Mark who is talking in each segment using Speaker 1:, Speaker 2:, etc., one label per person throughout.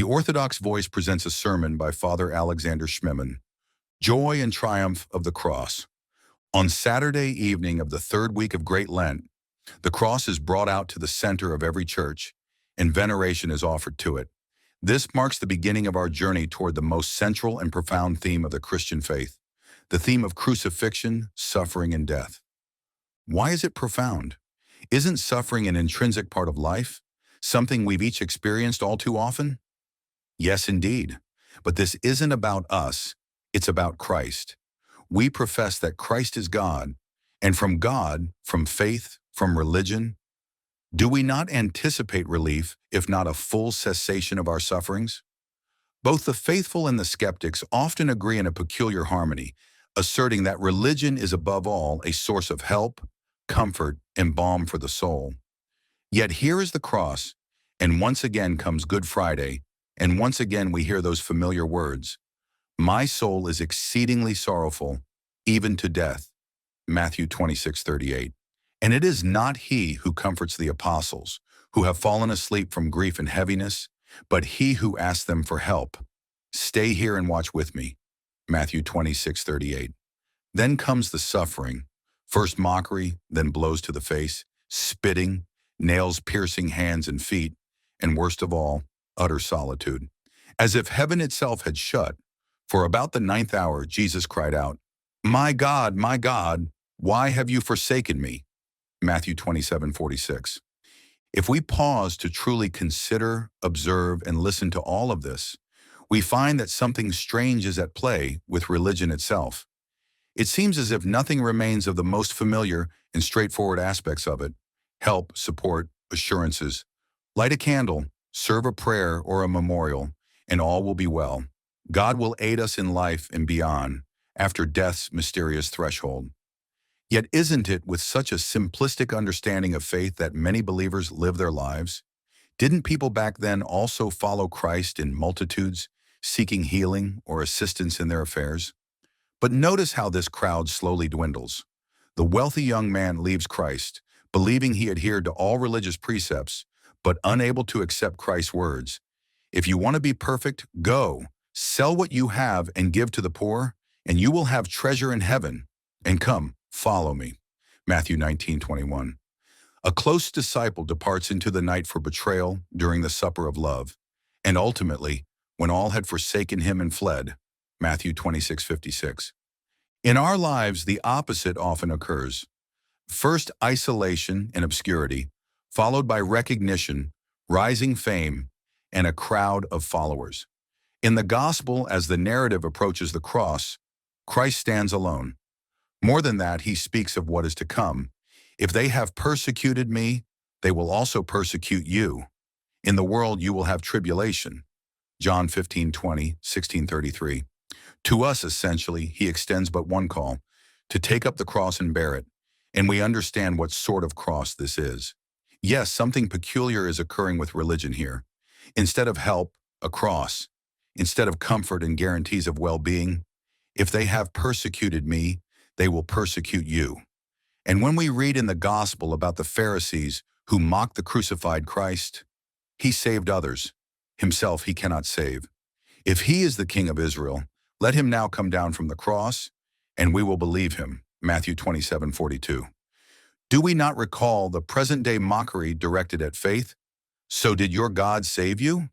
Speaker 1: The Orthodox Voice presents a sermon by Father Alexander Schmemann, Joy and Triumph of the Cross. On Saturday evening of the third week of Great Lent, the cross is brought out to the center of every church, and veneration is offered to it. This marks the beginning of our journey toward the most central and profound theme of the Christian faith, the theme of crucifixion, suffering, and death. Why is it profound? Isn't suffering an intrinsic part of life, something we've each experienced all too often? Yes, indeed. But this isn't about us, it's about Christ. We profess that Christ is God, and from God, from faith, from religion, do we not anticipate relief, if not a full cessation of our sufferings? Both the faithful and the skeptics often agree in a peculiar harmony, asserting that religion is above all a source of help, comfort, and balm for the soul. Yet here is the cross, and once again comes Good Friday, and once again we hear those familiar words, "My soul is exceedingly sorrowful, even to death," Matthew 26:38. And it is not he who comforts the apostles, who have fallen asleep from grief and heaviness, but he who asks them for help. "Stay here and watch with me," Matthew 26:38. Then comes the suffering, first mockery, then blows to the face, spitting, nails piercing hands and feet, and worst of all, utter solitude. As if heaven itself had shut, for about the 9th hour Jesus cried out, my God, why have you forsaken me?" Matthew 27:46. If we pause to truly consider, observe, and listen to all of this, we find that something strange is at play with religion itself. It seems as if nothing remains of the most familiar and straightforward aspects of it: help, support, assurances. Light a candle, serve a prayer or a memorial, and all will be well. God will aid us in life and beyond, after death's mysterious threshold. Yet isn't it with such a simplistic understanding of faith that many believers live their lives? Didn't people back then also follow Christ in multitudes, seeking healing or assistance in their affairs? But notice how this crowd slowly dwindles. The wealthy young man leaves Christ, believing he adhered to all religious precepts, but unable to accept Christ's words. "If you want to be perfect, go, sell what you have and give to the poor, and you will have treasure in heaven. And come, follow me." Matthew 19:21. A close disciple departs into the night for betrayal during the supper of love, and ultimately, when all had forsaken him and fled, Matthew 26:56. In our lives, the opposite often occurs. First, isolation and obscurity, followed by recognition, rising fame, and a crowd of followers. In the gospel, as the narrative approaches the cross, Christ stands alone. More than that, he speaks of what is to come. "If they have persecuted me, they will also persecute you. In the world you will have tribulation." John 15:20, 16:33. To us, essentially, he extends but one call: to take up the cross and bear it. And we understand what sort of cross this is. Yes, something peculiar is occurring with religion here. Instead of help, a cross. Instead of comfort and guarantees of well-being, "If they have persecuted me, they will persecute you." And when we read in the gospel about the Pharisees who mocked the crucified Christ, he saved others. Himself he cannot save. If he is the King of Israel, let him now come down from the cross, and we will believe him. Matthew 27:42. Do we not recall the present-day mockery directed at faith? "So did your God save you?"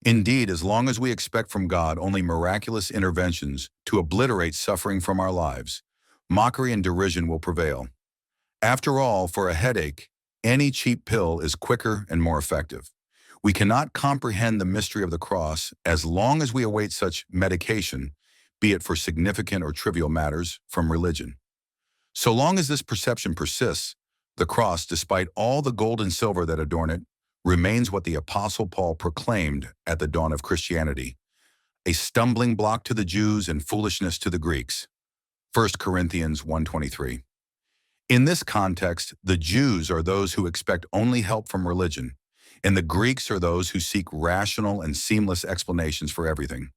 Speaker 1: Indeed, as long as we expect from God only miraculous interventions to obliterate suffering from our lives, mockery and derision will prevail. After all, for a headache, any cheap pill is quicker and more effective. We cannot comprehend the mystery of the cross as long as we await such medication, be it for significant or trivial matters, from religion. So long as this perception persists, the cross, despite all the gold and silver that adorn it, remains what the Apostle Paul proclaimed at the dawn of Christianity: a stumbling block to the Jews and foolishness to the Greeks. 1 Corinthians 1:23. In this context, the Jews are those who expect only help from religion, and the Greeks are those who seek rational and seamless explanations for everything.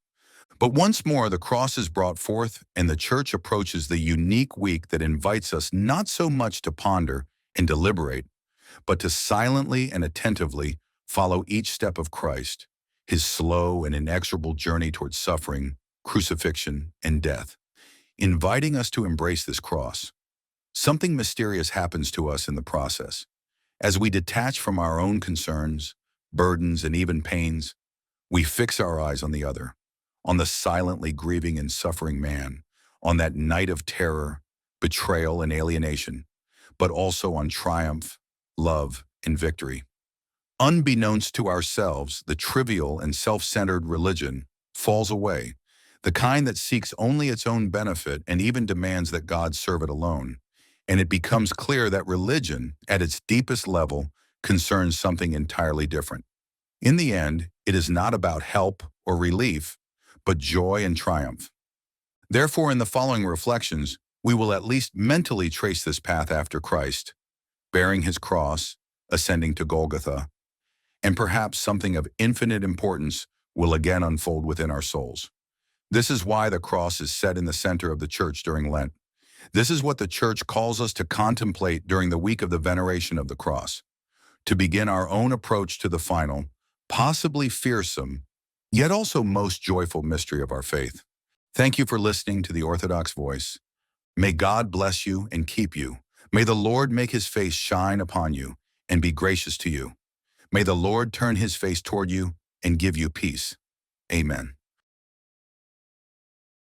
Speaker 1: But once more, the cross is brought forth, and the church approaches the unique week that invites us not so much to ponder and deliberate, but to silently and attentively follow each step of Christ, his slow and inexorable journey towards suffering, crucifixion, and death, inviting us to embrace this cross. Something mysterious happens to us in the process. As we detach from our own concerns, burdens, and even pains, we fix our eyes on the other, on the silently grieving and suffering man, on that night of terror, betrayal, and alienation, but also on triumph, love, and victory. Unbeknownst to ourselves, the trivial and self-centered religion falls away, the kind that seeks only its own benefit and even demands that God serve it alone. And it becomes clear that religion, at its deepest level, concerns something entirely different. In the end, it is not about help or relief, but joy and triumph. Therefore, in the following reflections, we will at least mentally trace this path after Christ, bearing his cross, ascending to Golgotha, and perhaps something of infinite importance will again unfold within our souls. This is why the cross is set in the center of the Church during Lent. This is what the Church calls us to contemplate during the week of the veneration of the cross, to begin our own approach to the final, possibly fearsome, yet also most joyful mystery of our faith. Thank you for listening to the Orthodox Voice. May God bless you and keep you. May the Lord make his face shine upon you and be gracious to you. May the Lord turn his face toward you and give you peace. Amen.